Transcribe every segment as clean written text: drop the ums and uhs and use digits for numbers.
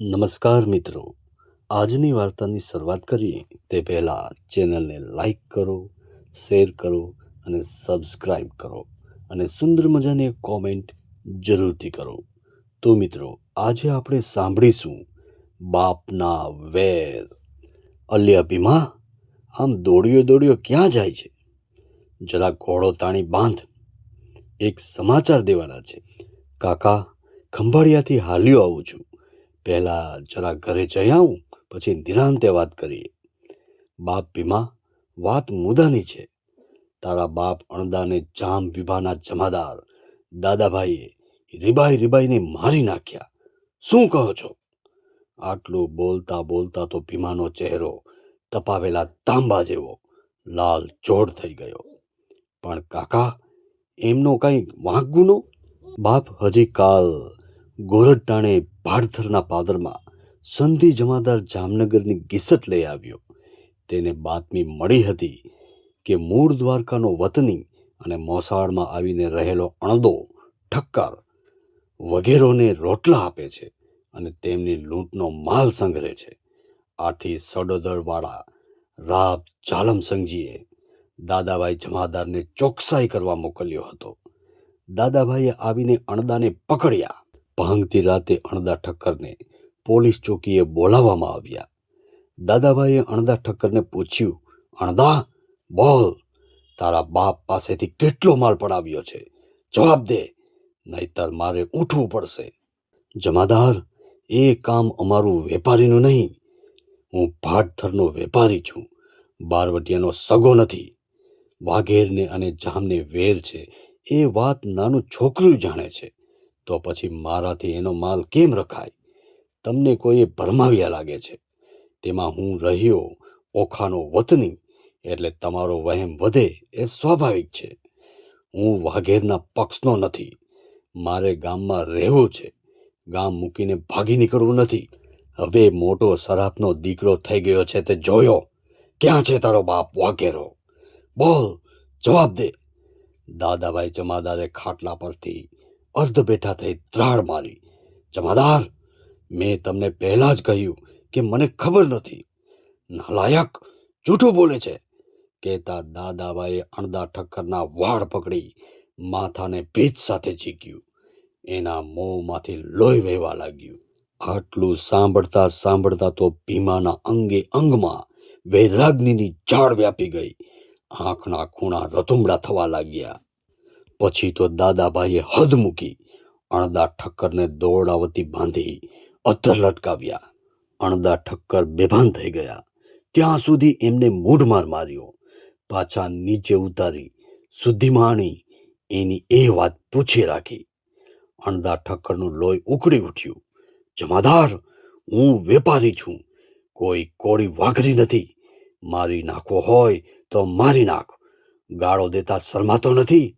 નમસ્કાર મિત્રો. આજની વાર્તાની શરૂઆત કરીએ તે પહેલાં ચેનલને લાઈક કરો, શેર કરો અને સબસ્ક્રાઈબ કરો અને સુંદર મજાની એક કોમેન્ટ જરૂરથી કરો. તો મિત્રો, આજે આપણે સાંભળીશું બાપના વેર. અલ્યા ભીમા, આમ દોડ્યો દોડ્યો ક્યાં જાય છે? જરા ઘોડો તાણી બાંધ, એક સમાચાર દેવાના છે. કાકા, ખંભાળિયાથી હાલ્યો આવું છું. પહેલા જરા ઘરે જઈ આવું, પછી નિરાંતે વાત કરીએ. બાપ ભીમા, વાત મુદ્દાની છે. તારા બાપ અણદાને જામ વિભાના જમાદાર દાદાભાઈએ રીબાઈ રીબાઈને મારી નાખ્યા. શું કહો છો? આટલું બોલતા બોલતા તો ભીમાનો ચહેરો તપાવેલા તાંબા જેવો લાલ ચોળ થઈ ગયો. પણ કાકા, એમનો કંઈ વાંક ગુનો? બાપ હજી કાલ ગોરડટાણે ભાડથરના પાદરમાં સંધિ જમાદાર જામનગરની ગિસટ લઈ આવ્યો. તેને બાતમી મળી હતી કે મૂળ દ્વારકાનો વતની અને મોસાળમાં આવીને રહેલો અણદો ઠક્કર વગેરેને રોટલા આપે છે અને તેમની લૂંટનો માલ સંગ્રહે છે. આથી સડોદરવાળા રાબ જાલમસંગજીએ દાદાભાઈ જમાદારને ચોકસાઈ કરવા મોકલ્યો હતો. દાદાભાઈએ આવીને અણદાને પકડ્યા. ભાંગતી રાતે અણદા ઠક્કરને પોલીસ ચોકીએ બોલાવવામાં આવ્યા. દાદાભાઈએ અણદા ઠક્કરને પૂછ્યું, અણદા, બોલ, તારા બાપ પાસેથી કેટલો માલ પડાવ્યો છે? જવાબ દે, નહીતર મારે ઉઠવું પડશે. જમાદાર, એ કામ અમારું વેપારીનું નહીં. હું ભાડથરનો વેપારી છું, બારવટિયાનો સગો નથી. વાઘેરને અને જામને વેર છે એ વાત નાનું છોકરું જાણે છે, તો પછી મારાથી એનો માલ કેમ રખાય? તમને કોઈએ ભરમાવ્યા લાગે છે. તેમાં હું રહ્યો ઓખાનો વતની, એટલે તમારો વહેમ વધે એ સ્વાભાવિક છે. હું વાઘેરના પક્ષનો નથી. મારે ગામમાં રહેવું છે. ગામ મૂકીને ભાગી નીકળવું નથી. હવે મોટો સરાફનો દીકરો થઈ ગયો છે તે જોયો. ક્યાં છે તારો બાપ વાઘેરો? બોલ, જવાબ દે. દાદાભાઈ જમાદારે ખાટલા પરથી અર્ધ બેઠા થઈ ત્રાડ મારી. જમાદાર, મેં તમને પહેલા જ કહ્યું કે મને ખબર નથી. નાલાયક, જૂઠું બોલે છે, કહેતા દાદાભાઈએ અણદા ઠક્કરના વાળ પકડી માથાને ભીત સાથે ઝીક્યું. એના મોંમાંથી લોહી વહેવા લાગ્યું. આટલું સાંભળતા સાંભળતા તો ભીમાના અંગે અંગમાં વૈરાગ્યની ઝાડ વ્યાપી ગઈ. આંખના ખૂણા રતુમડા થવા લાગ્યા. પછી તો દાદાભાઈએ હદ મૂકી. અણદા ઠક્કરને દોરડાવતી બાંધી અધ્ધર લટકાવ્યા. અણદા ઠક્કર બેભાન થઈ ગયા. ત્યાં સુધી એમને મૂઢમાર માર્યો. પાછા નીચે ઉતારી સુદ્ધિમાણી એની એ વાત પૂછી રાખી. અણદા ઠક્કરનું લોહી ઉકળી ઉઠ્યું. જમાદાર, હું વેપારી છું, કોઈ કોળી વાઘરી નથી. મારી નાખવો હોય તો મારી નાખ. ગાળો દેતા શરમાતો નથી.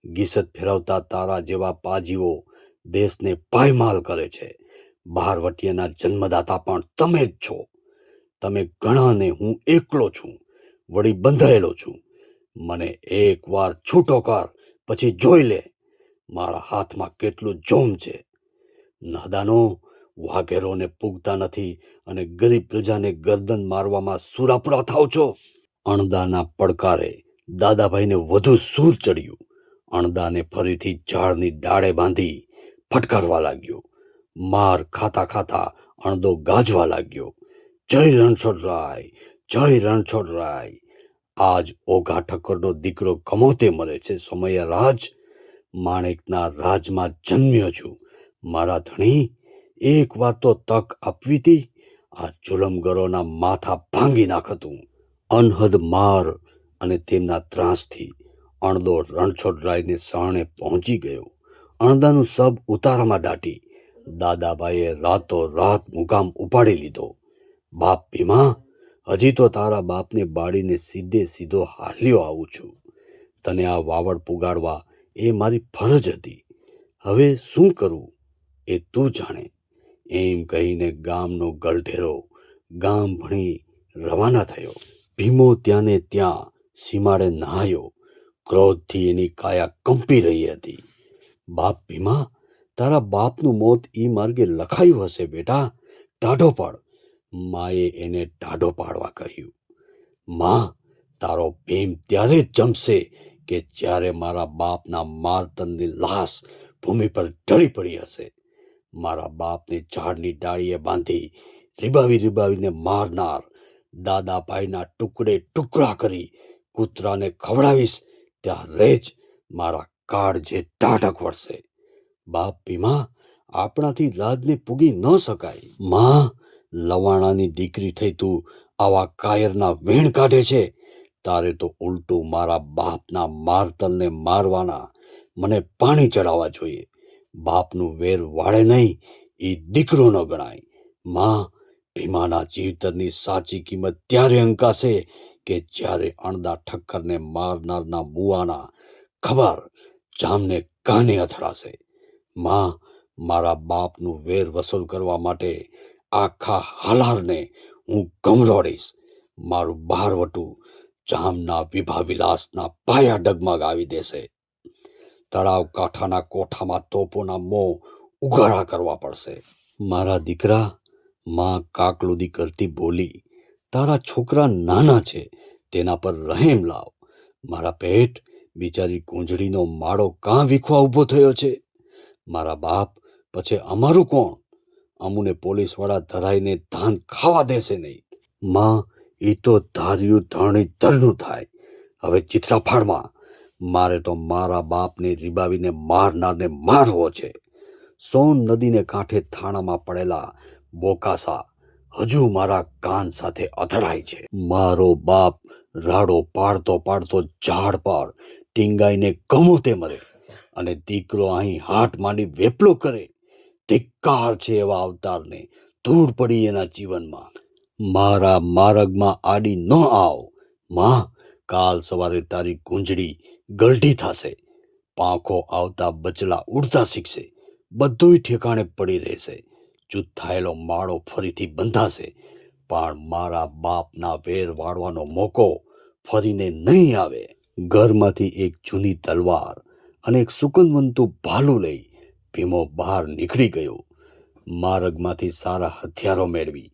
ગિસત ફેરવતા તારા જેવા પાજીઓ દેશને પાયમાલ કરે છે. બહારવટિયાના જન્મદાતા પણ તમે જ છો. તમે ઘણાને હું એકલો છું, વળી બંધાયેલો છું. મને એકવાર છૂટો કર, પછી જોઈ લે મારા હાથમાં કેટલું જોમ છે. નાદાનો, વાઘેરોને પૂગતા નથી અને ગરીબ પ્રજાને ગરદન મારવામાં સુરાપુરા થાવ છો. અણદાના પડકારે દાદાભાઈને વધુ સૂર ચડ્યું. અણદાને ફરીથી ઝાડની ડાળે બાંધી ફટકારવા લાગ્યો. માર ખાતા ખાતા અણદો ગાજવા લાગ્યો, જય રણછોડરાય, જય રણછોડરાય. આજ ઓઘા ઠક્કરનો દીકરો કમોતે મરે છે. સમયા રાજ, માણેકના રાજમાં જન્મ્યો છું. મારા ધણી, એક વાર તો તક આપવી હતી. આ જુલમગરોના માથા ભાંગી નાખતું. અનહદ માર અને તેમના ત્રાસથી અણદો રણછોડરાયને શરણે પહોંચી ગયો. અણદાનું સબ ઉતારામાં દાટી દાદાભાઈએ રાતો રાત મુકામ ઉપાડી લીધો. બાપ ભીમા, હજી તો તારા બાપને બાળીને સીધે સીધો હાલ્યો આવું છું. તને આ વાવડ પુગાડવા એ મારી ફરજ હતી. હવે શું કરવું એ તું જાણે. એમ કહીને ગામનો ગલઢેરો ગામ ભણી રવાના થયો. ભીમો ત્યાંને ત્યાં સીમાડે નહાયો. ક્રોધથી એની કાયા કંપી રહી હતી. બાપ ભીમા, તારા બાપનું મોત ઈ માર્ગે લખાયું હશે બેટા. ટાઢો પડ. માએ એને ટાઢો પાડવા કહ્યું. માં, તારો ભીમ ત્યારે જ જમશે કે જ્યારે મારા બાપના મારતનની લાશ ભૂમિ પર ઢળી પડી હશે. મારા બાપને ઝાડની ડાળીએ બાંધી રીબાવી રીબાવીને મારનાર દાદાભાઈના ટુકડે ટુકડા કરી કૂતરાને ખવડાવીશ ત્યારે જ મારા કાળજે ટાઢક વળશે. બાપ ભીમા, આપણાથી રાજને પૂગી ન શકાય. માં, લવાણાની દીકરી થઈ તું આવા કાયરના વેણ કાઢે છે. તારે તો ઉલટું મારા બાપના મારતલને મારવાના મને પાણી ચડાવવા જોઈએ. બાપનું વેર વાળે નહીં એ દીકરો ન ગણાય. માં, ભીમાના જીવતરની સાચી કિંમત ત્યારે અંકાશે કે જ્યારે અણદા ઠક્કરને મારનારના મુવાના ખબર જામને કાને અથડાશે. માં, મારા બાપનું વેર વસૂલ કરવા માટે આખા હાલારને હું ગમરોડીશ. મારું બહારવટું જામના વિભા વિલાસના પાયા ડગમગાવી દેશે. તળાવ કાંઠાના કોઠામાં તોપોના મોં ઉઘાડા કરવા પડશે. મારા દીકરા, માં કાકલુદી કરતી બોલી, તારા છોકરા નાના છે, તેના પર રહેમ લાવ. મારા પેટ બિચારી કુંજળીનો માળો કાં વીખવા ઊભો થયો છે? મારા બાપ, પછી અમારું કોણ? અમુને પોલીસવાળા ધરાઈને ધાન ખાવા દેશે નહીં. માં, એ તો ધાર્યું ધરણી ધરનું થાય. હવે ચિત્રા ફાડમાં. મારે તો મારા બાપને રીબાવીને મારનારને મારવો છે. સોન નદીને કાંઠે થાણામાં પડેલા બોકાસા હજુ મારા કાન સાથે અથડાય છે. મારો બાપ રાડો પાડતો પાડતો ઝાડ પર ટીંગાઈને કમોતે મરે અને દીકરો અહીં હાટ માંડી વેપલો કરે. ધિક્કાર છે એવા અવતારને. ધૂળ પડી એના જીવનમાં. મારા માર્ગમાં આડી ન આવ. માં, કાલ સવારે તારી કુંજડી ગલઢી થશે. પાંખો આવતા બચલા ઉડતા શીખશે. બધુંય ઠેકાણે પડી રહેશે. ચૂત થયેલો માળો ફરીથી બંધાશે. પણ મારા બાપના વેર વાળવાનો મોકો ફરીને નહીં આવે. ઘરમાંથી એક જૂની તલવાર અને એક સુકનવંતું ભાલું લઈ ભીમો બહાર નીકળી ગયો. માર્ગમાંથી સારા હથિયારો મેળવી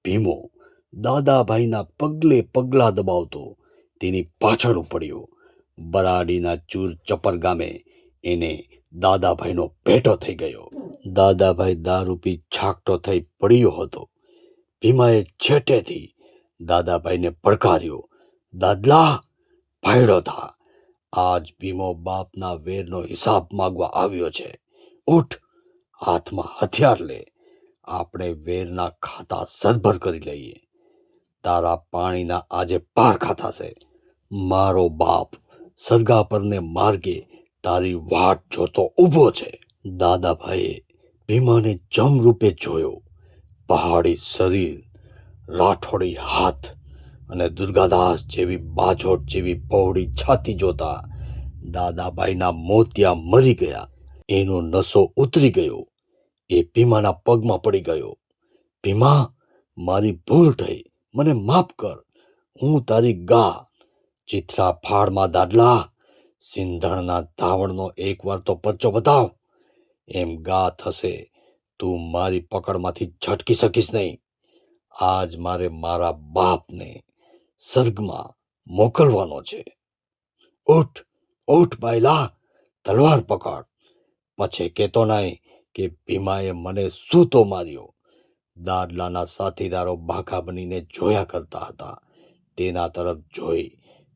ભીમો દાદાભાઈના પગલે પગલા દબાવતો તેની પાછળ પડ્યો. બરાડીના ચૂર ચપર ગામે એને દાદાભાઈનો ભેટો થઈ ગયો. દાદાભાઈ દારૂ પી છાકટો થઈ પડ્યો હતો. ભીમાએ છેટેથી દાદાભાઈને પડકાર્યો, દાદલા, ભાયડો થા. આજ ભીમો બાપના વેરનો હિસાબ માંગવા આવ્યો છે. ઉઠ, હાથમાં હથિયાર લે. આપણે વેરના ખાતા સરભર કરી લઈએ. તારા પાણીના આજે પારખા થશે. મારો બાપ સરગાપરને માર્ગે તારી વાટ જોતો ઊભો છે. દાદાભાઈએ ભીમાને જમરૂપે જોયો. પહાડી શરીર, રાઠોડી હાથ અને દુર્ગાદાસ જેવી બાજોટ જેવી પહોળી છાતી જોતા દાદાભાઈના મોતિયા મરી ગયા. એનો નસો ઉતરી ગયો. એ ભીમાના પગમાં પડી ગયો. ભીમા, મારી ભૂલ થઈ, મને માફ કર. હું તારી ગા. ચિત્રા ફાળમાં દાદલા. સિંધણના ધાવણનો એકવાર તો પરચો બતાવ. એમ ગા થશે તું મારી પકડમાંથી ઝટકી શકીશ નહીં. આજ મારે મારા બાપને સ્વર્ગમાં મોકલવાનો છે. ઉઠ, ઉઠ બાયલા, તલવાર પકડ. પછી કહેતો નહીં કે ભીમાએ મને સૂતો માર્યો. દાદલાના સાથીદારો બાઘા બનીને જોયા કરતા હતા. તેના તરફ જોઈ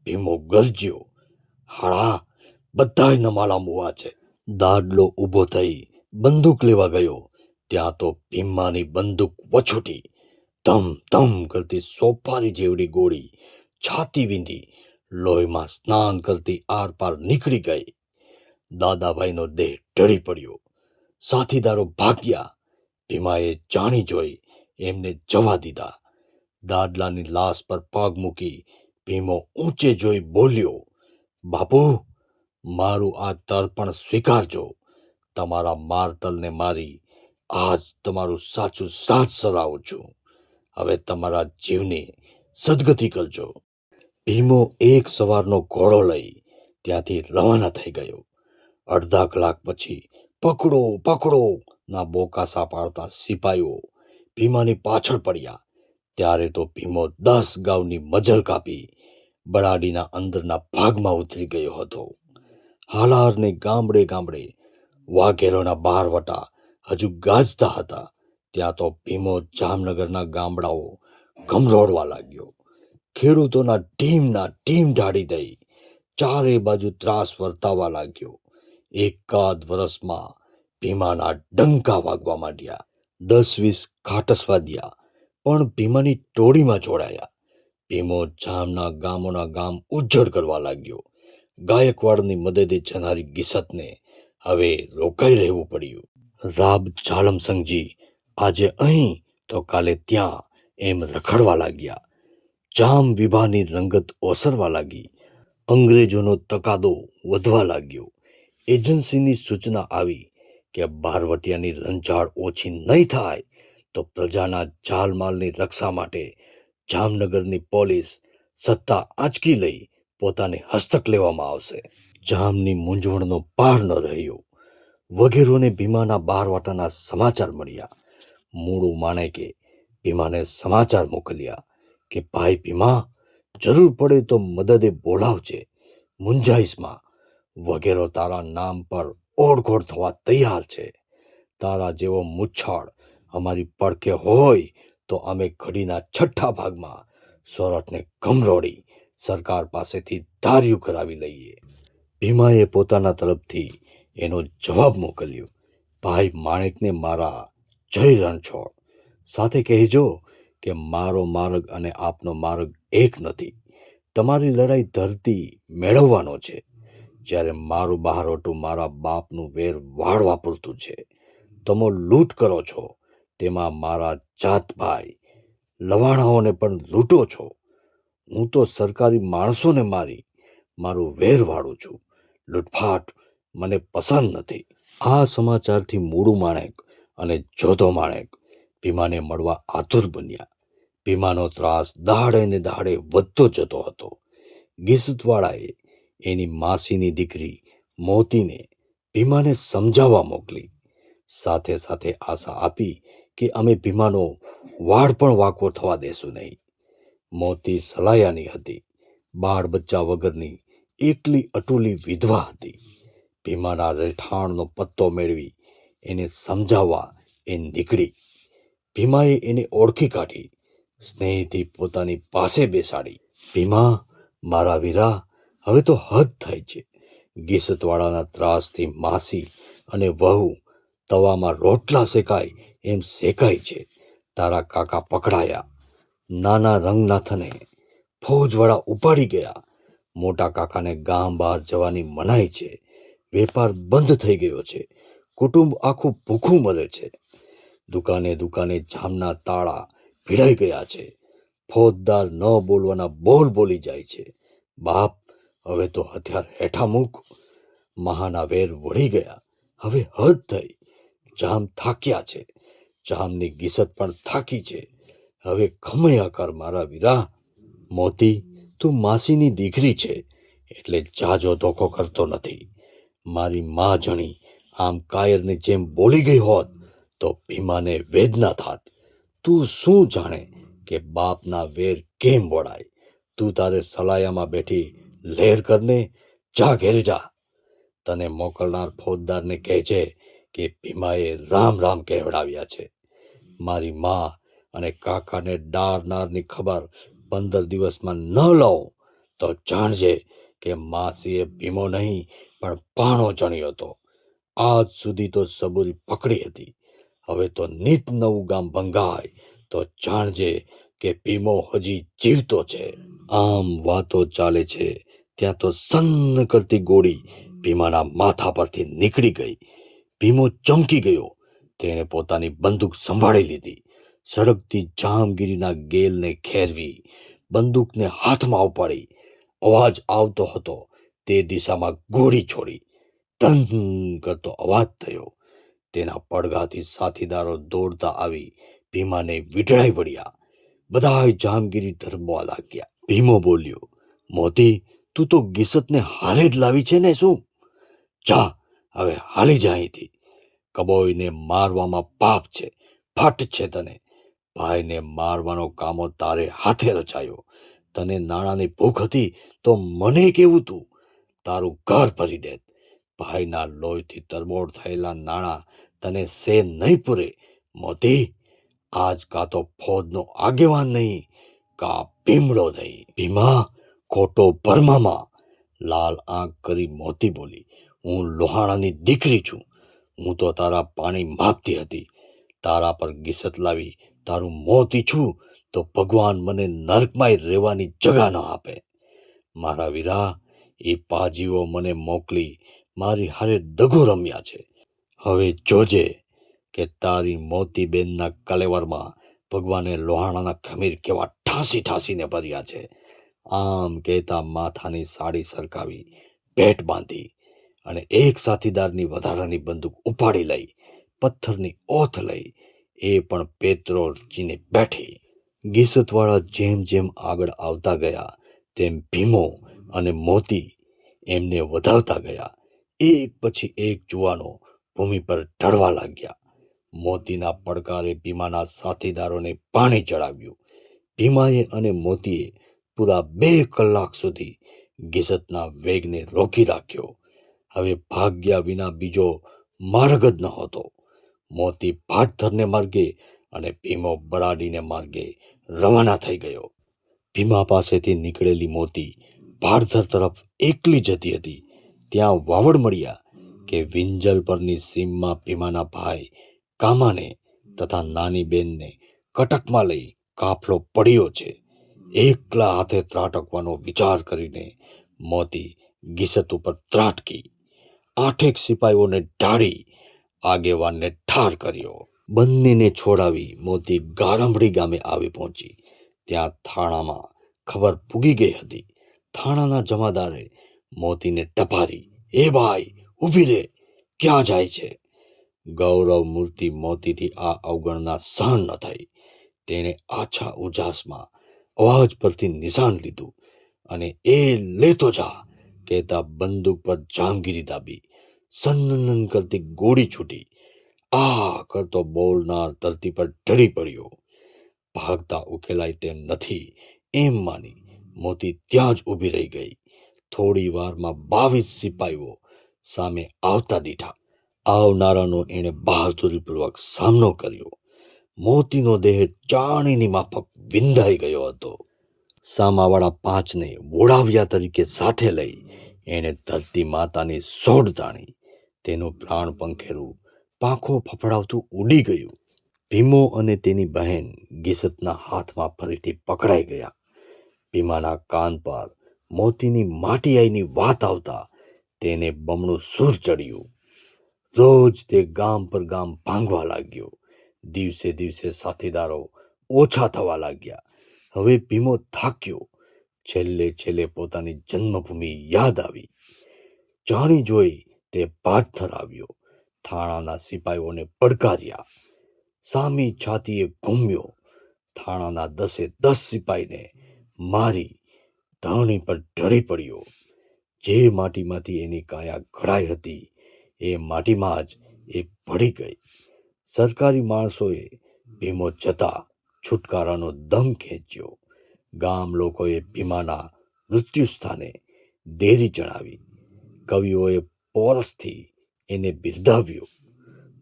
ભીમો ગરજ્યો, હાળા, બધાય નમાલા મુવા છે. દાદલો ઊભો થઈ બંદૂક લેવા ગયો ત્યાં તો ભીમાની બંદૂક વછૂટી. ધમ ધમ કરતી સોપારી જેવડી ગોળી છાતી વીંધી લોહીમાં સ્નાન કરતી આરપાર નીકળી ગઈ. દાદાભાઈનો દેહ ઢળી પડ્યો. સાથીદારો ભાગ્યા. ભીમાએ જાણી જોઈ એમને જવા દીધા. દાદલાની લાશ પર પગ મૂકી ભીમો ઊંચે જોઈ બોલ્યો, બાપુ, મારું આ તર્પણ સ્વીકારજો. તમારા મારતલને મારી આજ તમારું સાચું શ્રાદ્ધ સરાવું છું. હવે તમારા જીવની સદગતિ કરજો. ભીમો એક સવારનો ઘોડો લઈ ત્યાંથી રવાના થઈ ગયો. અડધા કલાક પછી પકડો પકડો ના બોકાસા પાડતા સિપાઈઓ ભીમાની પાછળ પડ્યા. ત્યારે તો ભીમો 10 ગાઉની મજલ કાપી બરાડીના અંદરના ભાગમાં ઉતરી ગયો હતો. હાલારને ગામડે ગામડે વાઘેરોના બારવટા હજુ ગાજતા હતા. ત્યાં તો ભીમો જામનગરના ગામડાઓ ગમરોડવા લાગ્યો. ખેડૂતોના ટીમ ઢાળી દઈ ચારે બાજુ ત્રાસ વર્તાવા લાગ્યો. એકાદ વર્ષમાં ભીમાના ડંકા વાગવા માંડ્યા. 10-20 ઘાટસવાદિયા પણ ભીમાની ટોળીમાં જોડાયા. ભીમો જામના ગામોના ગામ ઉજ્જડ કરવા લાગ્યો. ગાયકવાડની મદદે જનારી ગિસતને હવે રોકાઈ રહેવું પડ્યું. રાબ જાલમસંગજી આજે અહીં તો કાલે ત્યાં એમ રખડવા લાગ્યા. જામ વિભાની રંગત ઓસરવા લાગી. અંગ્રેજોનો તકાદો વધવા લાગ્યો. એજન્સીની સૂચના આવી કે બારવટિયાની રંજાડ ઓછી નહીં થાય તો પ્રજાના જાનમાલની રક્ષા માટે જામનગરની પોલીસ સત્તા આંચકી લઈ પોતાને હસ્તક લેવામાં આવશે. જામની મૂંઝવણનો પાર ન રહ્યો. વગેરોને ભીમાના બારવાટાના સમાચાર મળ્યા. મૂળું માણેકે ભીમાને સમાચાર મોકલ્યા કે ભાઈ ભીમા, જરૂર પડે તો મદદે બોલાવજે. મુંજાઈશમાં વગેરો તારા નામ પર ઓળઘોળ થવા તૈયાર છે. તારા જેવો મુચ્છાળ અમારી પડખે હોય તો અમે ઘડીના છઠ્ઠા ભાગમાં સોરઠને ગમરોડી સરકાર પાસેથી ધાર્યું કરાવી લઈએ. ભીમાએ પોતાના તરફથી એનો જવાબ મોકલ્યો. ભાઈ માણેકને મારા જય રણછોડ. સાથે કહેજો કે મારો માર્ગ અને આપનો માર્ગ એક નથી. તમારી લડાઈ ધરતી મેળવવાનો છે, જ્યારે મારું બહારવટું મારા બાપનું વેર વાળવા પૂરતું છે. તમે લૂંટ કરો છો તેમાં મારા જાતભાઈ લવાણાઓને પણ લૂંટો છો. હું તો સરકારી માણસોને મારી મારું વેર વાળું છું. લૂંટફાટ મને પસંદ નથી. આ સમાચારથી મૂળું માણેક અને જોધો માણેક ભીમાને મળવા આતુર બન્યા. ભીમાનો ત્રાસ દાડે ને દાડે વધતો જતો હતો. ગિસતવાળાએ એની માસીની દીકરી મોતીને ભીમાને સમજાવવા મોકલી. સાથે સાથે આશા આપી કે અમે ભીમાનો વાળ પણ વાંકો થવા દેશું નહીં. મોતી સલાયાની હતી. બાળ બચ્ચા વગરની એકલી અટુલી વિધવા હતી. ભીમાના રહેઠાણનો પત્તો મેળવી એને સમજાવવા એ નીકળી. ભીમાએ એને ઓળખી કાઢી. સ્નેહથી પોતાની પાસે બેસાડી. ભીમા, મારા વીરા, હવે તો હદ થાય છે. ગિસતવાળાના ત્રાસથી માસી અને વહુ તવામાં રોટલા શેકાય એમ શેકાય છે. તારા કાકા પકડાયા. નાના રંગનાથને ફૌજવાળા ઉપાડી ગયા. મોટા કાકાને ગામ બહાર જવાની મનાઈ છે. વેપાર બંધ થઈ ગયો છે. કુટુંબ આખું ભૂખું મરે છે. દુકાને દુકાને જામના તાળા ભીડાઈ ગયા છે. ફોજદાર ન બોલવાના બોલ બોલી જાય છે. બાપ, હવે તો હથિયાર હેઠા મૂક. મહાના વેર વળી ગયા. હવે હદ થઈ. જામ થાક્યા છે. જામની ગિસત પણ થાકી છે. હવે ખમૈયા કર મારા વીરા. મોતી, તું માસીની દીકરી છે એટલે જાજો ધોકો કરતો નથી. મારી મા જણી આમ કાયરની જેમ બોલી ગઈ હોત તો ભીમાને વેદના થાત. તું શું જાણે કે બાપના વેર કેમ વળાય? તું તારે સલાયામાં બેઠી લહેર કરને. જા ઘેરે જા. તને મોકલનાર ફોજદારને કહેજે કે ભીમાએ રામ રામ કહેવડાવ્યા છે. મારી મા અને કાકાને ડારનારની ખબર 15 દિવસમાં ન લો તો જાણજે કે માસીએ ભીમો નહીં પણ પાણો જણ્યો હતો. આજ સુધી તો સબૂરી પકડી હતી. હવે તો નિત નવું ગામ ભંગાય તો જાણજે કે ભીમો હજી જીવતો છે. આમ વાતો ચાલે છે ત્યાં તો સન્ન કરતી ગોળી ભીમાના માથા પરથી નીકળી ગઈ. ભીમો ચમકી ગયો. તેણે પોતાની બંદૂક સંભાળી લીધી. સળગતી જામગીરીના ગેલને ખેરવી બંદૂકને હાથમાં ઉપાડી અવાજ આવતો હતો તે દિશામાં ગોળી છોડી. ધન કરતો અવાજ થયો. તેના પડઘાથી સાથીદારો દોડતા આવી ભીમાને વીંટળાઈ વળ્યા. બધાય જામગીરી ધરબવા લાગ્યા. ભીમો બોલ્યો, મોતી, તું તો ગિસતને હાલે જ લાવી છે ને શું? જા, હવે હાલી જા અહીંથી. કબોયને મારવામાં પાપ છે. ફટ છે તને. ભાઈને મારવાનો કામો તારે હાથે રચાયો. તને નાણાંની ભૂખ હતી તો મને કેવું તું તારું ઘર ભરી દેત. ભાઈના લોહીથી તરબોળ થયેલા નાણાં તને સે નહીં પૂરે. મોતી, આજ કાં તો ફૌજનો આગેવાન નહીં, કા ભીમડો નહીં. ભીમા, ખોટો ભરમામાં, લાલ આંખ કરી મોતી બોલી. હું લોહાણાની દીકરી છું. હું તો તારા પાણી માગતી હતી. તારા પર ગિસત લાવી તારું મોત ઈચ્છું તો ભગવાન મને નરકમાંય રહેવાની જગા ન આપે. મારા વીરા, એ પાજીઓ મને મોકલી મારી હારે દગો રમ્યા છે. હવે જોજે કે તારી મોતીબેનના કલેવરમાં ભગવાને લોહાણાના ખમીર કેવા ઠાંસી ઠાંસીને ભર્યા છે. આમ કહેતા માથાની સાડી સરકાવી, ભેટ બાંધી અને એક સાથીદારની વધારાની બંદૂક ઉપાડી લઈ, પથ્થરની ઓથ લઈ એ પણ પેટ્રોલ ચીને બેઠી. ગિસતવાળા જેમ જેમ આગળ આવતા ગયા તેમ ભીમો અને મોતી એમને વધાવતા ગયા. એક પછી એક જુવાનો ભૂમિ પર ઢળવા લાગ્યા. મોતીના પડકારે ભીમાના સાથીદારોને પાણી ચડાવ્યું. ભીમાએ અને મોતીએ પૂરા 2 કલાક સુધી ગિસતના વેગને રોકી રાખ્યો. હવે ભાગ્યા વિના બીજો માર્ગ જ નહોતો. મોતી ભાટધરને માર્ગે અને ભીમો બરાડીને માર્ગે રવાના થઈ ગયો. ભીમા પાસેથી નીકળેલી મોતી ભાટધર તરફ એકલી જતી હતી. ત્યાં વાવડ મળ્યા કે વિંજલ પરની સીમમાં ભીમાના ભાઈ કામાને તથા નાની બેનને કટકમાં લઈ કાફલો પડ્યો છે. એકલા હાથે ત્રાટકવાનો વિચાર કરીને મોતી ગિસત ઉપર ત્રાટકી. 8 સિપાહીઓને ઢાળી આગેવાનને ઠાર કર્યો. બંનેને છોડાવી મોતી ગારંભડી ગામે આવી પહોંચી. ત્યાં થાણામાં ખબર પૂગી ગઈ હતી. થાણાના જમાદારે મોતીને ટપારી, એ ભાઈ ઊભી રે, ક્યાં જાય છે? ગૌરવ મૂર્તિ મોતીથી આ અવગણના સહન ન થઈ. તેણે આછા ઉજાસમાં અવાજ પરથી નિશાન લીધું અને એ લેતો જા કહેતા બંદૂક પર જામગીરી દાબી. સન્નન કરતી ગોળી છૂટી. આ કરતો બોલનાર ધરતી પર ઢળી પડ્યો. ભાગતા ઉકેલાય તેમ નથી એમ માની મોતી ત્યાં જ ઊભી રહી ગઈ. થોડી વારમાં 22 સિપાહીઓ સામે આવતા દીઠા. આવનારાનો એણે બહાદુરીપૂર્વક સામનો કર્યો. મોતીનો દેહ ચાણીની માફક વિંધાઈ ગયો હતો. સામાવાળા 5ને વોડાવ્યા તરીકે સાથે લઈ એણે ધરતી માતાની સોડ તાણી. તેનું પ્રાણ પંખેરું પાંખો ફફડાવતું ઉડી ગયું. ભીમો અને તેની બહેન ગિસતના હાથમાં ફરીથી પકડાઈ ગયા. ભીમાના કાન પર મોતીની માટી આઈની વાત આવતા તેને બમણું સૂર ચડ્યું. રોજ તે ગામ પર ગામ ભાંગવા લાગ્યો. દિવસે દિવસે સાથીદારો ઓછા થવા લાગ્યા. હવે ભીમો થાક્યો. છેલ્લે પોતાની જન્મભૂમિ યાદ આવી. જાણી જોઈ તે ભાટધર આવ્યો. થાણાના સિપાહીઓને પડકાર્યા. સામી છાતીએ ઘૂમ્યો. થાણાના 10 સિપાહીને મારી ધરણી પર ઢળી પડ્યો. જે માટીમાંથી એની કાયા ઘડાઈ હતી એ માટીમાં જ એ પડી ગઈ. સરકારી માણસોએ ભીમો જતા છુટકારાનો દમ ખેંચ્યો. ગામ લોકોએ ભીમાના મૃત્યુ સ્થાને દેરી જણાવી. કવિઓએ પોરસથી એને બિરદાવ્યો.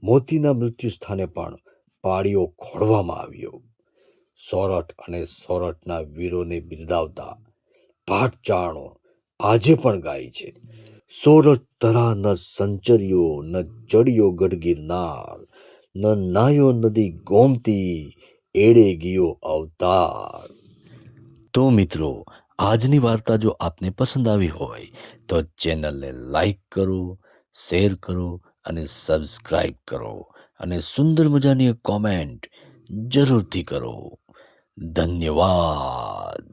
મોતીના મૃત્યુ સ્થાને પણ પાળીઓ ખોડવામાં આવ્યો. સોરઠ અને સોરઠના વીરોને બિરદાવતા ભાટચારણો આજે પણ ગાય છે. સોરઠ તરા ન સંચર્યો ન ચડ્યો ગઢ ગિરનાર, ન નાયો નદી ગોમતી એડે ગયો અવતાર. તો મિત્રો, આજની વાર્તા જો આપને પસંદ આવી હોય તો ચેનલને લાઈક કરો, શેર કરો અને સબસ્ક્રાઈબ કરો અને સુંદર મજાની કોમેન્ટ જરૂરથી કરો. ધન્યવાદ.